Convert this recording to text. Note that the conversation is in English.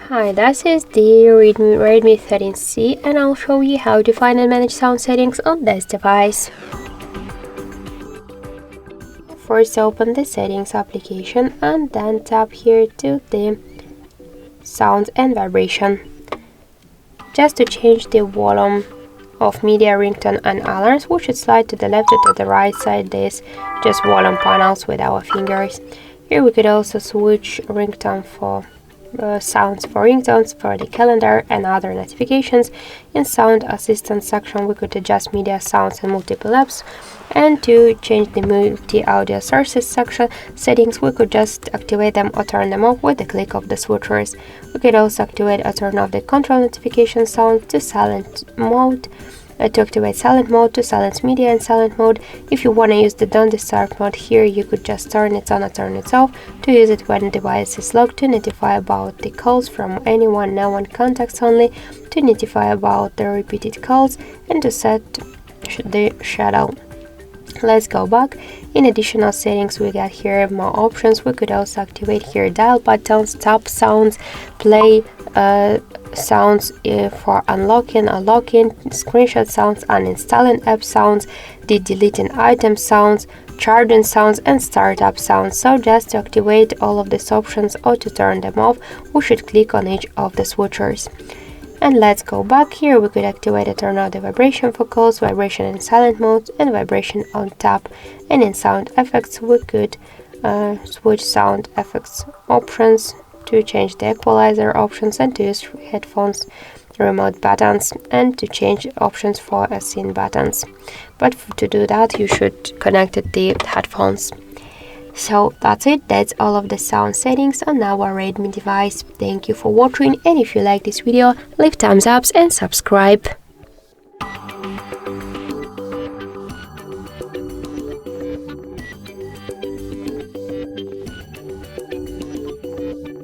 Hi, this is the Redmi 13C and I'll show you how to find and manage sound settings on this device. First open the settings application and then tap here to the sound and vibration. Just to change the volume of media, ringtone and alarms, we should slide to the left or to the right side this just volume panels with our fingers. Here we could also switch ringtone for sounds for ringtones, for the calendar and other notifications. In sound assistant section we could adjust media, sounds and multiple apps, and to change the multi-audio sources section settings we could just activate them or turn them off with the click of the switchers. We could also activate or turn off the control notification sound to silent mode, to activate silent mode, to silence media in silent mode. If you want to use the don't disturb mode, here you could just turn it on or turn it off. To use it when the device is locked, to notify about the calls from anyone, no one, contacts only, to notify about the repeated calls, and to set the shadow. Let's go back. In additional settings we got here more options. We could also activate here dial buttons, tap sounds, play sounds for unlocking or locking, screenshot sounds, uninstalling app sounds, the deleting item sounds, charging sounds and startup sounds. So just to activate all of these options or to turn them off, we should click on each of the switchers. And let's go back. Here we could activate and turn on the vibration for calls, vibration in silent mode and vibration on tap. And in sound effects we could switch sound effects options, to change the equalizer options and to use headphones remote buttons, and to change options for scene buttons. But to do that you should connect the headphones. So that's it, that's all of the sound settings on our Redmi device. Thank you for watching, and if you like this video, leave thumbs up and subscribe.